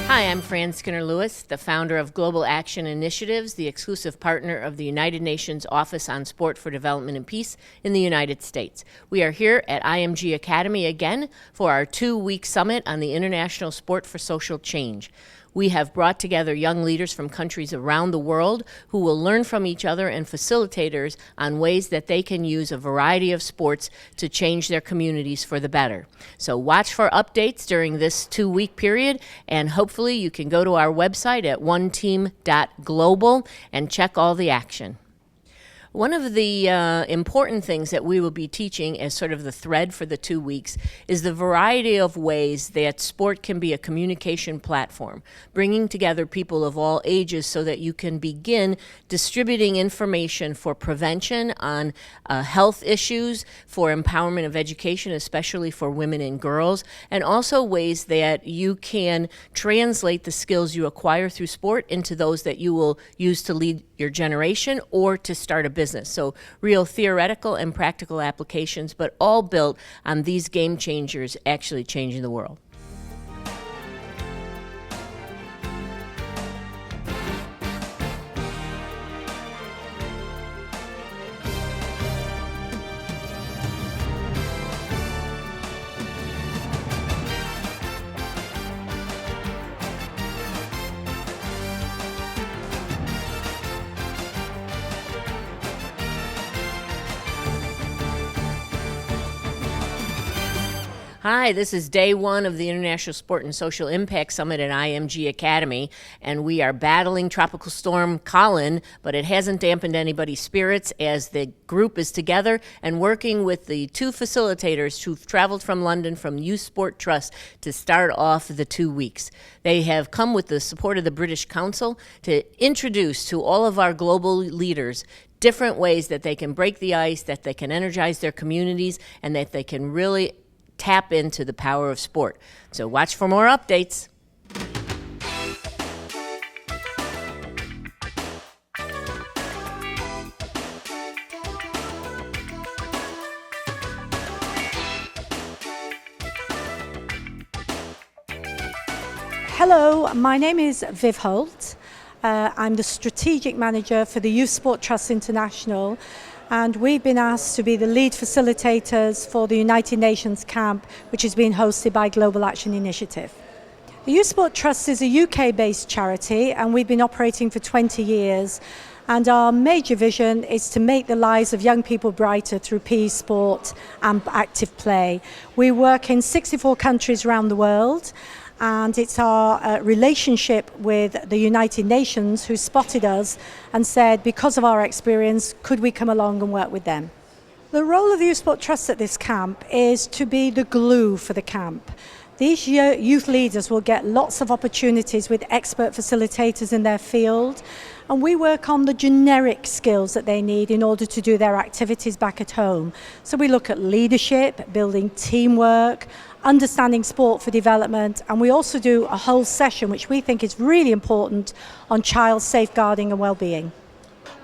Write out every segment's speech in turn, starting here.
Hi, I'm Fran Skinner-Lewis, the founder of Global Action Initiatives, the exclusive partner of the United Nations Office on Sport for Development and Peace in the United States. We are here at IMG Academy again for our 2-week summit on the International Sport for Social Change. We have brought together young leaders from countries around the world who will learn from each other and facilitators on ways that they can use a variety of sports to change their communities for the better. So watch for updates during this 2-week period, and hopefully you can go to our website at oneteam.global and check all the action. One of the important things that we will be teaching as sort of the thread for the 2 weeks is the variety of ways that sport can be a communication platform, bringing together people of all ages so that you can begin distributing information for prevention on health issues, for empowerment of education, especially for women and girls, and also ways that you can translate the skills you acquire through sport into those that you will use to lead your generation or to start a business. So real theoretical and practical applications, but all built on these game changers actually changing the world. Hi, this is day one of the International Sport and Social Impact Summit at IMG Academy, and we are battling Tropical Storm Colin, but it hasn't dampened anybody's spirits as the group is together and working with the 2 facilitators who've traveled from London from Youth Sport Trust to start off the 2 weeks. They have come with the support of the British Council to introduce to all of our global leaders different ways that they can break the ice, that they can energize their communities, and that they can really tap into the power of sport. So watch for more updates. Hello, my name is Viv Holt. I'm the Strategic Manager for the Youth Sport Trust International, and we've been asked to be the lead facilitators for the United Nations camp, which is being hosted by Global Action Initiative. The Youth Sport Trust is a UK-based charity, and we've been operating for 20 years. And our major vision is to make the lives of young people brighter through PE sport and active play. We work in 64 countries around the world, and it's our relationship with the United Nations who spotted us and said, because of our experience, could we come along and work with them? The role of the Youth Sport Trust at this camp is to be the glue for the camp. These youth leaders will get lots of opportunities with expert facilitators in their field, and we work on the generic skills that they need in order to do their activities back at home. So we look at leadership, building teamwork, understanding sport for development, and we also do a whole session which we think is really important on child safeguarding and well-being.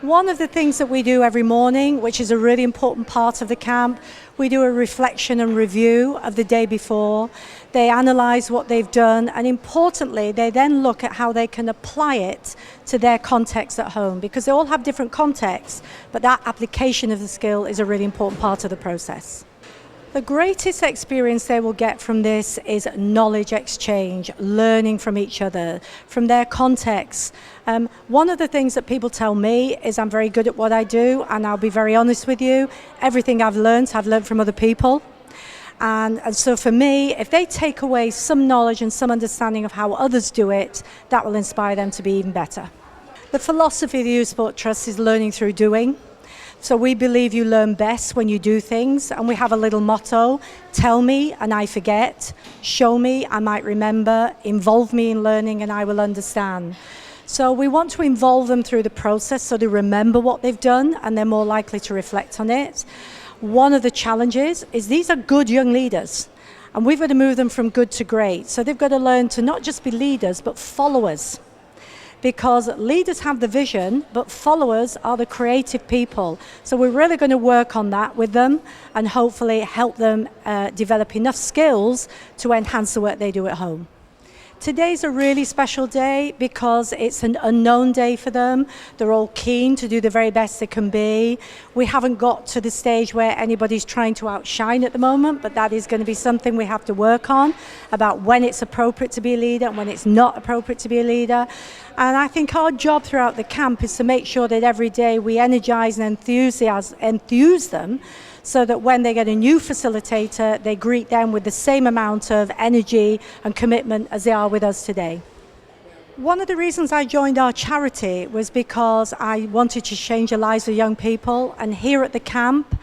One of the things that we do every morning, which is a really important part of the camp, we do a reflection and review of the day before. They analyse what they've done, and importantly, they then look at how they can apply it to their context at home, because they all have different contexts, but that application of the skill is a really important part of the process. The greatest experience they will get from this is knowledge exchange, learning from each other, from their contexts. One of the things that people tell me is I'm very good at what I do, and I'll be very honest with you, everything I've learned from other people. And so for me, if they take away some knowledge and some understanding of how others do it, that will inspire them to be even better. The philosophy of the Youth Sport Trust is learning through doing. So we believe you learn best when you do things, and we have a little motto: tell me and I forget, show me I might remember, involve me in learning and I will understand. So we want to involve them through the process so they remember what they've done and they're more likely to reflect on it. One of the challenges is these are good young leaders, and we've got to move them from good to great. So they've got to learn to not just be leaders but followers. Because leaders have the vision, but followers are the creative people. So we're really going to work on that with them and hopefully help them develop enough skills to enhance the work they do at home. Today's a really special day because it's an unknown day for them. They're all keen to do the very best they can be. We haven't got to the stage where anybody's trying to outshine at the moment, but that is going to be something we have to work on, about when it's appropriate to be a leader and when it's not appropriate to be a leader. And I think our job throughout the camp is to make sure that every day we energize and enthuse them, so that when they get a new facilitator, they greet them with the same amount of energy and commitment as they are with us today. One of the reasons I joined our charity was because I wanted to change the lives of young people, and here at the camp,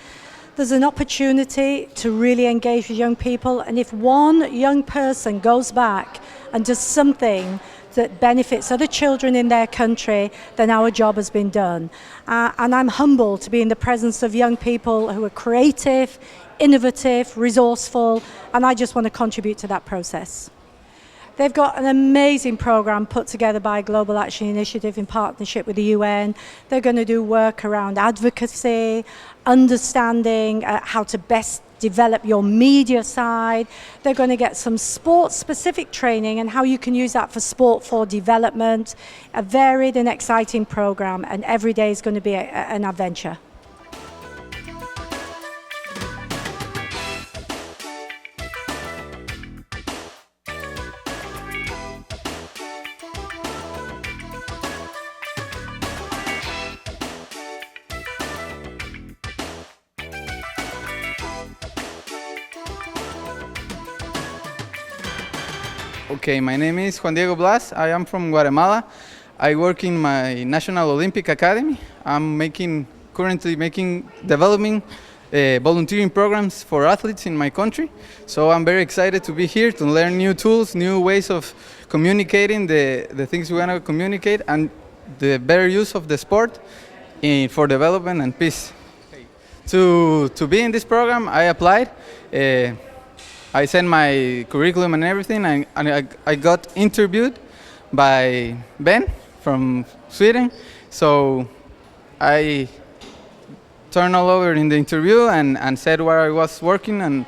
there's an opportunity to really engage with young people, and if one young person goes back and does something that benefits other children in their country, then our job has been done. And I'm humbled to be in the presence of young people who are creative, innovative, resourceful, and I just want to contribute to that process. They've got an amazing program put together by Global Action Initiative in partnership with the UN. They're going to do work around advocacy, understanding how to best develop your media side. They're going to get some sport-specific training and how you can use that for sport for development. A varied and exciting program, and every day is going to be an adventure. Okay, my name is Juan Blas. I am from Guatemala. I work in my National Olympic Academy. I'm currently developing volunteering programs for athletes in my country. So I'm very excited to be here to learn new tools, new ways of communicating the things we want to communicate, and the better use of the sport for development and peace. To be in this program, I applied. I sent my curriculum and everything, and I got interviewed by Ben from Sweden. So I turned all over in the interview and said where I was working and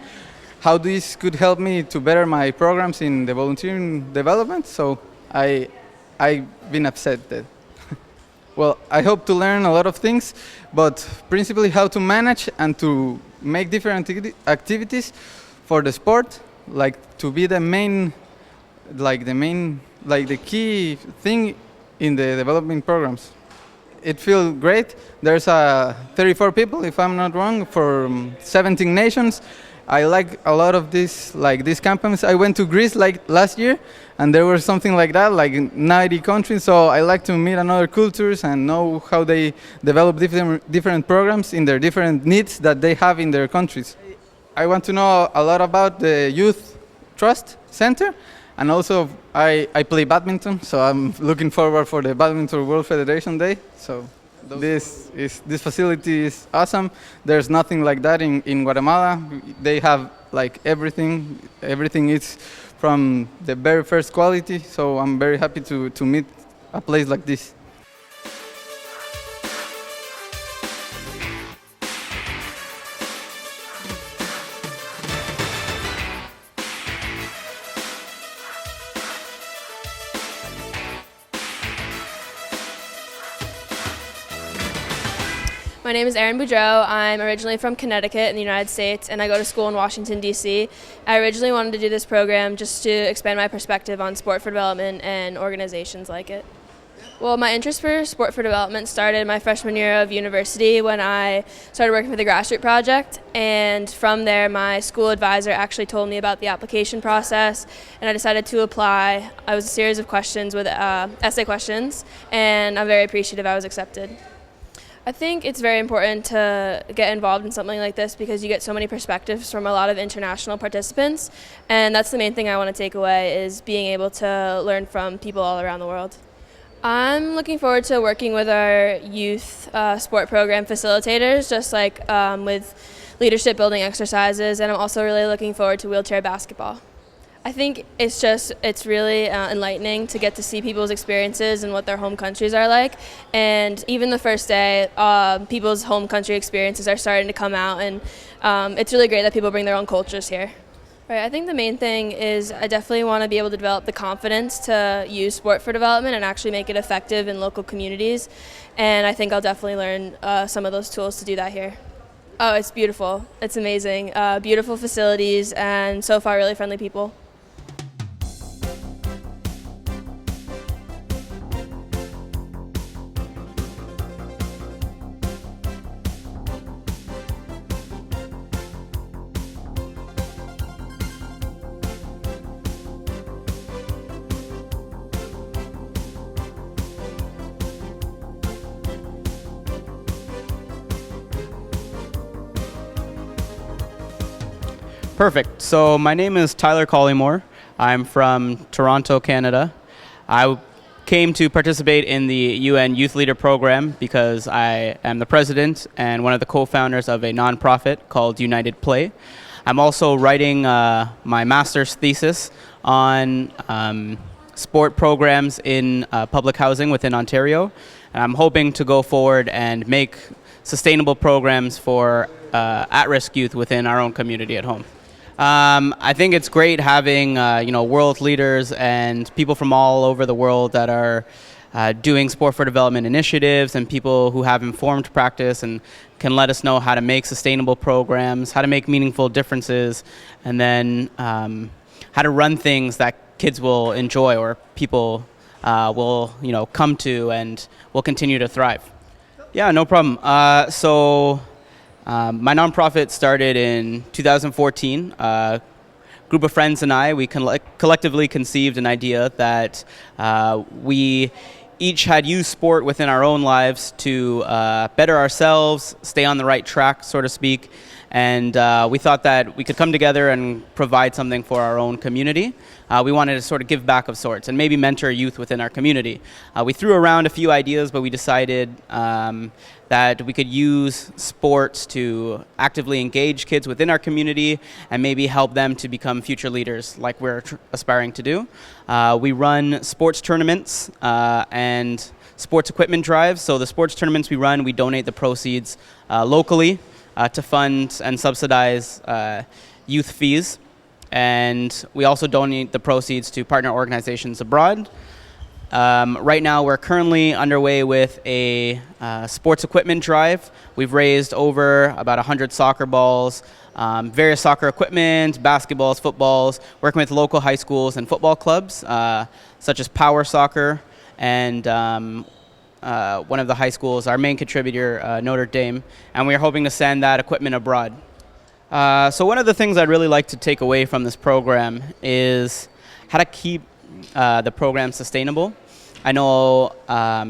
how this could help me to better my programs in the volunteering development. So I've been accepted. Well, I hope to learn a lot of things, but principally how to manage and to make different activities for the sport, like to be the key thing in the development programs. It feels great. There's 34 people, if I'm not wrong, from 17 nations. I like a lot of this campaigns. I went to Greece last year, and there was something like that, like 90 countries. So I like to meet another cultures and know how they develop different programs in their different needs that they have in their countries. I want to know a lot about the Youth Trust Center, and also I play badminton, so I'm looking forward for the Badminton World Federation Day. So this facility is awesome. There's nothing like that in Guatemala. They have like everything. Everything is from the very first quality. So I'm very happy to meet a place like this. My name is Erin Boudreau. I'm originally from Connecticut in the United States, and I go to school in Washington, D.C. I originally wanted to do this program just to expand my perspective on sport for development and organizations like it. Well, my interest for Sport for Development started my freshman year of university when I started working for the Grassroots Project, and from there my school advisor actually told me about the application process, and I decided to apply. It was a series of questions with essay questions, and I'm very appreciative I was accepted. I think it's very important to get involved in something like this because you get so many perspectives from a lot of international participants, and that's the main thing I want to take away is being able to learn from people all around the world. I'm looking forward to working with our youth sport program facilitators, just like with leadership building exercises, and I'm also really looking forward to wheelchair basketball. I think it's really enlightening to get to see people's experiences and what their home countries are like, and even the first day, people's home country experiences are starting to come out, and it's really great that people bring their own cultures here. Right, I think the main thing is I definitely want to be able to develop the confidence to use sport for development and actually make it effective in local communities, and I think I'll definitely learn some of those tools to do that here. Oh, it's beautiful. It's amazing. Beautiful facilities and so far really friendly people. Perfect. So my name is Tyler Collymore. I'm from Toronto, Canada. I came to participate in the UN Youth Leader Program because I am the president and one of the co-founders of a nonprofit called United Play. I'm also writing my master's thesis on sport programs in public housing within Ontario. And I'm hoping to go forward and make sustainable programs for at-risk youth within our own community at home. I think it's great having world leaders and people from all over the world that are doing sport for development initiatives, and people who have informed practice and can let us know how to make sustainable programs, how to make meaningful differences, and then how to run things that kids will enjoy or people will come to and will continue to thrive. Yeah, no problem. My nonprofit started in 2014. A group of friends and I, we collectively conceived an idea that we each had used sport within our own lives to better ourselves, stay on the right track, so to speak. And we thought that we could come together and provide something for our own community. We wanted to sort of give back of sorts and maybe mentor youth within our community. We threw around a few ideas, but we decided that we could use sports to actively engage kids within our community and maybe help them to become future leaders like we're aspiring to do. We run sports tournaments and sports equipment drives. So the sports tournaments we run, we donate the proceeds locally to fund and subsidize youth fees. And we also donate the proceeds to partner organizations abroad. Right now, we're currently underway with a sports equipment drive. We've raised over about 100 soccer balls, various soccer equipment, basketballs, footballs, working with local high schools and football clubs, such as Power Soccer, and one of the high schools, our main contributor, Notre Dame, and we are hoping to send that equipment abroad. So one of the things I'd really like to take away from this program is how to keep the program sustainable. I know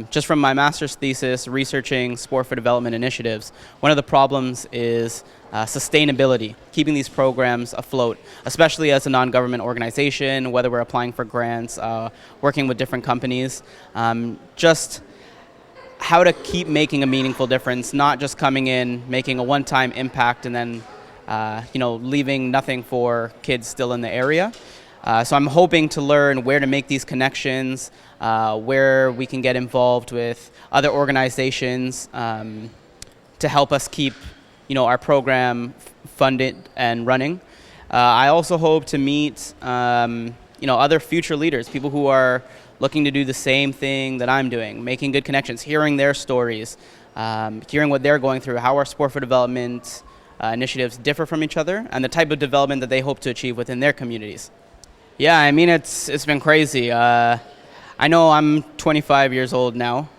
just from my master's thesis researching sport for development initiatives, one of the problems is sustainability, keeping these programs afloat, especially as a non-government organization, whether we're applying for grants, working with different companies, just how to keep making a meaningful difference, not just coming in, making a one-time impact, and then leaving nothing for kids still in the area. So I'm hoping to learn where to make these connections, where we can get involved with other organizations to help us keep, our program funded and running. I also hope to meet, other future leaders, people who are looking to do the same thing that I'm doing, making good connections, hearing their stories, hearing what they're going through, how our sport for development initiatives differ from each other, and the type of development that they hope to achieve within their communities. Yeah, I mean, it's been crazy. I know I'm 25 years old now,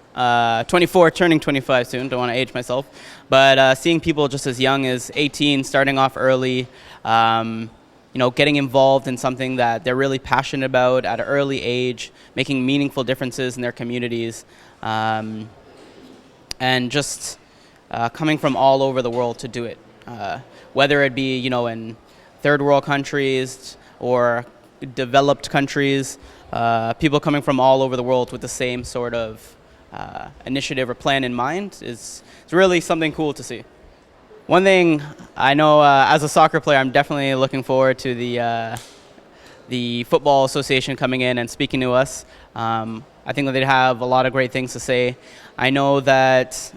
24, turning 25 soon, don't want to age myself, but seeing people just as young as 18, starting off early, getting involved in something that they're really passionate about at an early age, making meaningful differences in their communities, and just coming from all over the world to do it. Whether it be, in third world countries or developed countries, people coming from all over the world with the same sort of initiative or plan in mind is really something cool to see. One thing I know as a soccer player, I'm definitely looking forward to the Football Association coming in and speaking to us. I think that they'd have a lot of great things to say. I know that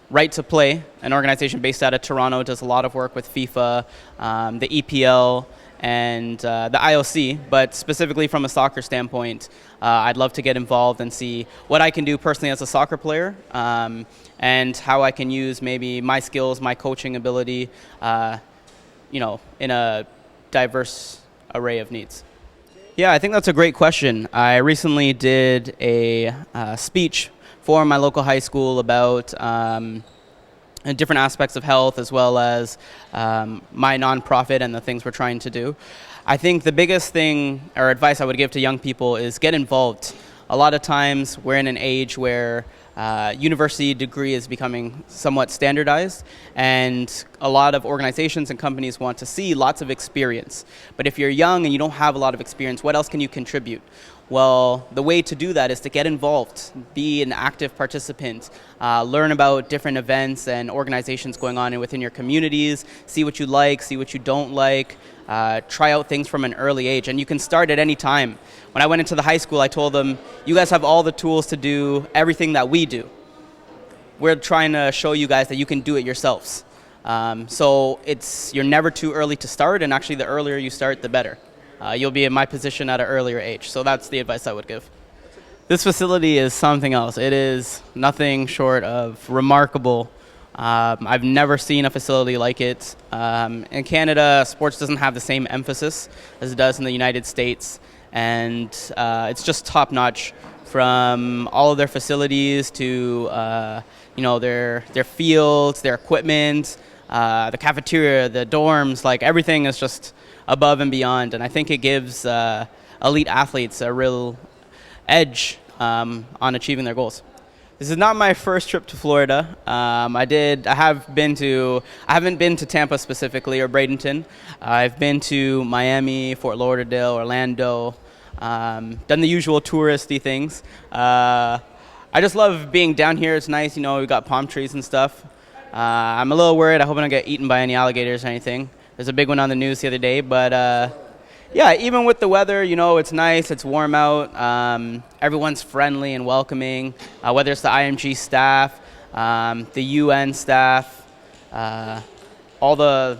Right to Play, an organization based out of Toronto, does a lot of work with FIFA, the EPL, and the IOC, but specifically from a soccer standpoint, I'd love to get involved and see what I can do personally as a soccer player, and how I can use maybe my skills, my coaching ability, in a diverse array of needs. Yeah, I think that's a great question. I recently did a speech for my local high school about different aspects of health, as well as my nonprofit and the things we're trying to do. I think the biggest thing or advice I would give to young people is get involved. A lot of times we're in an age where university degree is becoming somewhat standardized, and a lot of organizations and companies want to see lots of experience. But if you're young and you don't have a lot of experience, what else can you contribute? Well, the way to do that is to get involved, be an active participant, learn about different events and organizations going on within your communities, see what you like, see what you don't like, try out things from an early age. And you can start at any time. When I went into the high school, I told them, you guys have all the tools to do everything that we do. We're trying to show you guys that you can do it yourselves. So you're never too early to start, and actually the earlier you start, the better. You'll be in my position at an earlier age. So that's the advice I would give. This facility is something else. It is nothing short of remarkable. I've never seen a facility like it. In Canada, sports doesn't have the same emphasis as it does in the United States. And it's just top notch, from all of their facilities to their fields, their equipment, the cafeteria, the dorms, like everything is just above and beyond, and I think it gives elite athletes a real edge on achieving their goals. This is not my first trip to Florida. I haven't been to Tampa specifically or Bradenton. I've been to Miami, Fort Lauderdale, Orlando, done the usual touristy things. I just love being down here. It's nice, we've got palm trees and stuff. I'm a little worried. I hope I don't get eaten by any alligators or anything. There's a big one on the news the other day, but yeah, even with the weather, it's nice, it's warm out, everyone's friendly and welcoming, whether it's the IMG staff, the UN staff, all the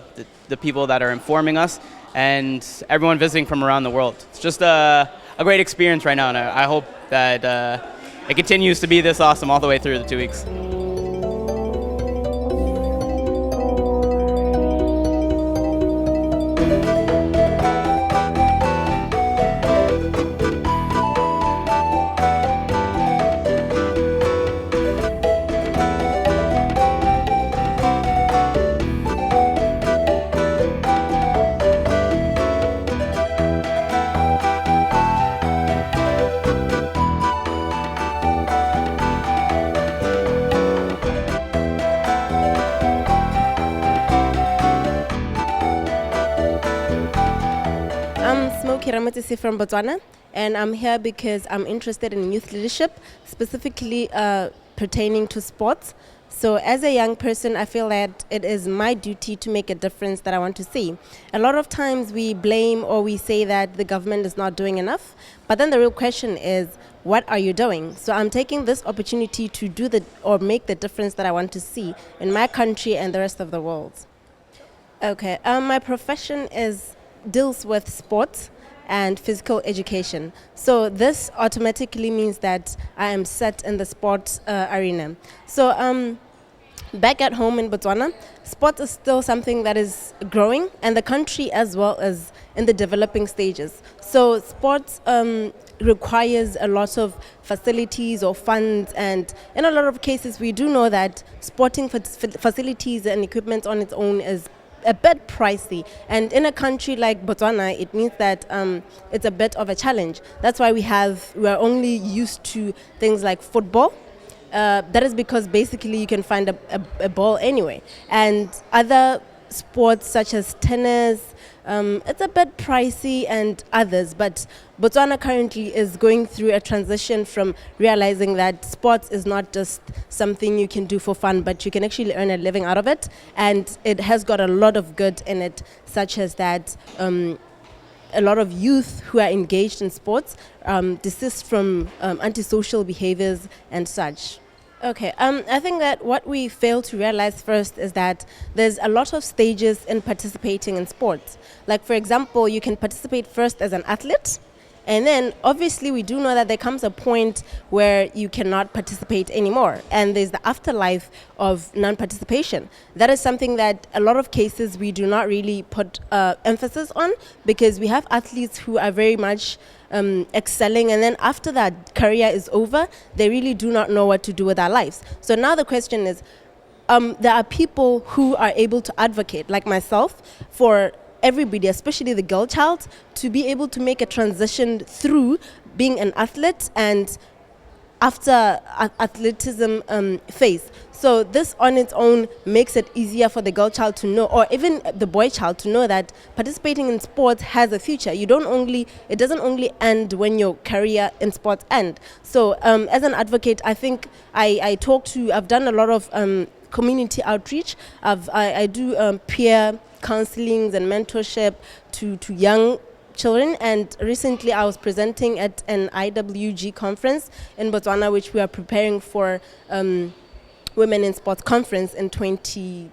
people that are informing us, and everyone visiting from around the world. It's just a great experience right now, and I hope that it continues to be this awesome all the way through the 2 weeks. From Botswana, and I'm here because I'm interested in youth leadership, specifically pertaining to sports. So as a young person, I feel that it is my duty to make a difference that I want to see. A lot of times we blame or we say that the government is not doing enough, but then the real question is, what are you doing? So I'm taking this opportunity to make the difference that I want to see in my country and the rest of the world. Okay, my profession deals with sports and physical education. So this automatically means that I am set in the sports arena. So back at home in Botswana, sports is still something that is growing, and the country as well as in the developing stages. So sports requires a lot of facilities or funds, and in a lot of cases we do know that sporting facilities and equipment on its own is a bit pricey, and in a country like Botswana it means that it's a bit of a challenge. That's why we are only used to things like football. That is because basically you can find a ball anyway, and other sports such as tennis, it's a bit pricey, and others. But Botswana currently is going through a transition from realizing that sports is not just something you can do for fun, but you can actually earn a living out of it, and it has got a lot of good in it, such as that a lot of youth who are engaged in sports desist from antisocial behaviors and such. Okay, I think that what we fail to realize first is that there's a lot of stages in participating in sports. Like, for example, you can participate first as an athlete, and then obviously we do know that there comes a point where you cannot participate anymore, and there's the afterlife of non-participation. That is something that a lot of cases we do not really put emphasis on, because we have athletes who are very much excelling, and then after that career is over, they really do not know what to do with their lives. So now the question is, there are people who are able to advocate, like myself, for everybody, especially the girl child, to be able to make a transition through being an athlete and after athleticism phase. So this on its own makes it easier for the girl child to know, or even the boy child to know, that participating in sports has a future. It doesn't only end when your career in sports ends. So as an advocate, I think I've done a lot of community outreach. I do peer counselings and mentorship to young children, and recently I was presenting at an IWG conference in Botswana, which we are preparing for Women in Sports conference in soon.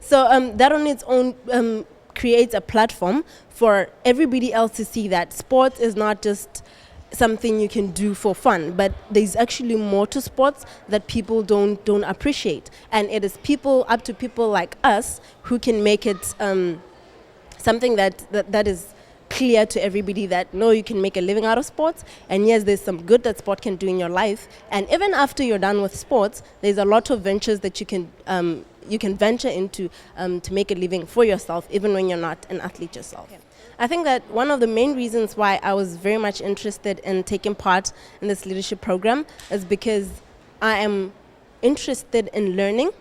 So that on its own creates a platform for everybody else to see that sports is not just something you can do for fun, but there's actually more to sports that people don't appreciate, and it is up to people like us who can make it something that is clear to everybody, that no, you can make a living out of sports, and yes, there's some good that sport can do in your life, and even after you're done with sports, there's a lot of ventures that you can venture into to make a living for yourself, even when you're not an athlete yourself. Okay. I think that one of the main reasons why I was very much interested in taking part in this leadership program is because I am interested in learning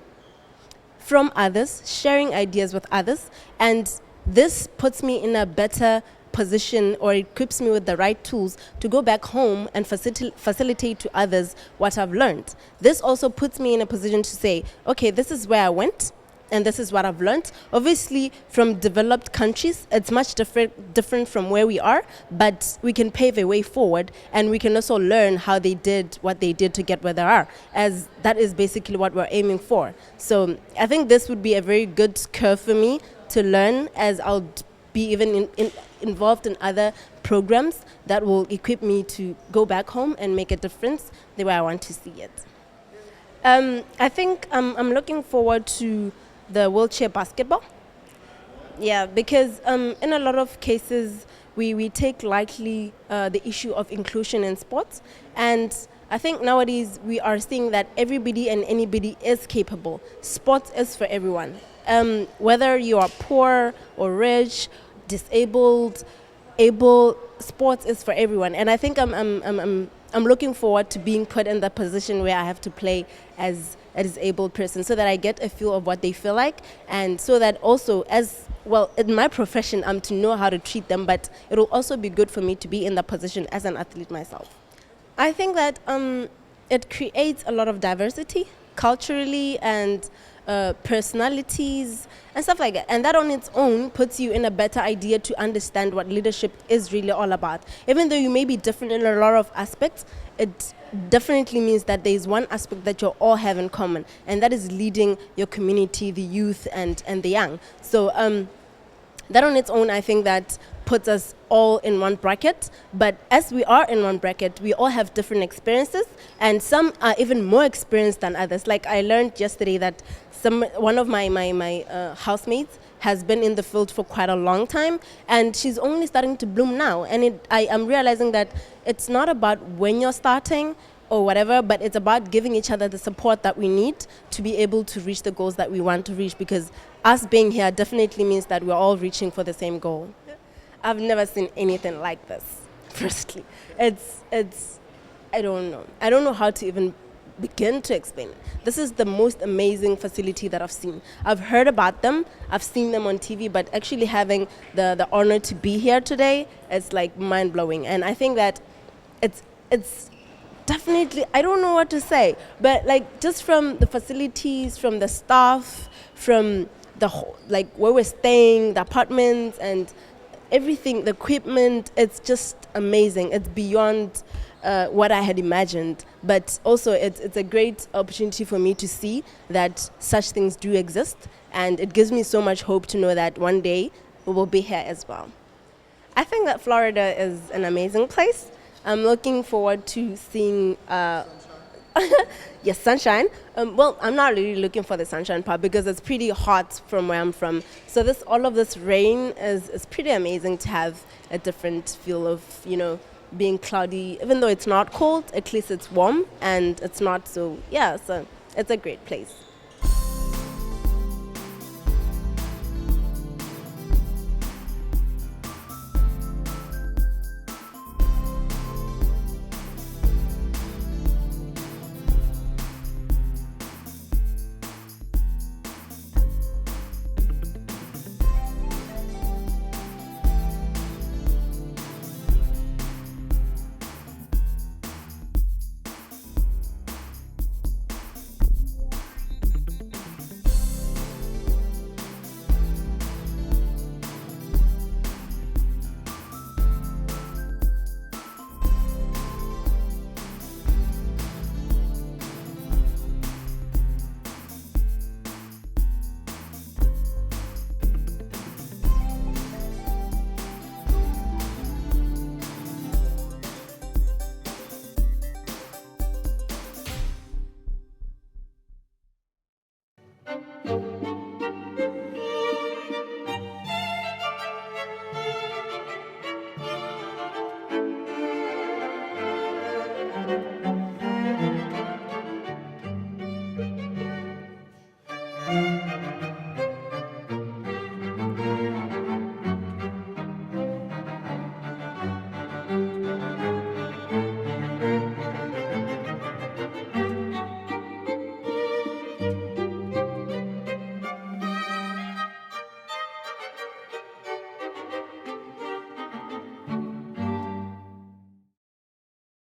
from others, sharing ideas with others, and this puts me in a better position, or equips me with the right tools to go back home and facilitate to others what I've learned. This also puts me in a position to say, okay, this is where I went, and this is what I've learned. Obviously, from developed countries, it's much different from where we are, but we can pave a way forward, and we can also learn how they did what they did to get where they are, as that is basically what we're aiming for. So I think this would be a very good curve for me to learn, as I'll be even involved in other programs that will equip me to go back home and make a difference the way I want to see it. I think I'm looking forward to the wheelchair basketball. Yeah, because in a lot of cases we take lightly the issue of inclusion in sports, and I think nowadays we are seeing that everybody and anybody is capable. Sports is for everyone. Whether you are poor or rich, disabled, able, sports is for everyone. And I think I'm looking forward to being put in the position where I have to play as a disabled person, so that I get a feel of what they feel like, and so that also, as well, in my profession, I'm to know how to treat them, but it will also be good for me to be in the position as an athlete myself. I think that it creates a lot of diversity culturally and personalities and stuff like that, and that on its own puts you in a better idea to understand what leadership is really all about. Even though you may be different in a lot of aspects, it definitely means that there is one aspect that you all have in common, and that is leading your community, the youth and the young. So that on its own, I think that puts us all in one bracket. But as we are in one bracket, we all have different experiences, and some are even more experienced than others. Like I learned yesterday that one of my housemates has been in the field for quite a long time, and she's only starting to bloom now. And I am realizing that it's not about when you're starting or whatever, but it's about giving each other the support that we need to be able to reach the goals that we want to reach, because us being here definitely means that we're all reaching for the same goal. I've never seen anything like this, firstly. It's I don't know how to even begin to explain it. This is the most amazing facility that I've seen. I've heard about them, I've seen them on TV, but actually having the honor to be here today, it's like mind-blowing. And I think that it's definitely, I don't know what to say, but like just from the facilities, from the staff, from the whole, like where we're staying, the apartments and everything, the equipment, it's just amazing. It's beyond what I had imagined, but also it's a great opportunity for me to see that such things do exist, and it gives me so much hope to know that one day we will be here as well. I think that Florida is an amazing place. I'm looking forward to seeing yes, sunshine. Well, I'm not really looking for the sunshine part because it's pretty hot from where I'm from. So all of this rain is pretty amazing to have a different feel of, being cloudy. Even though it's not cold, at least it's warm and it's not so, so it's a great place.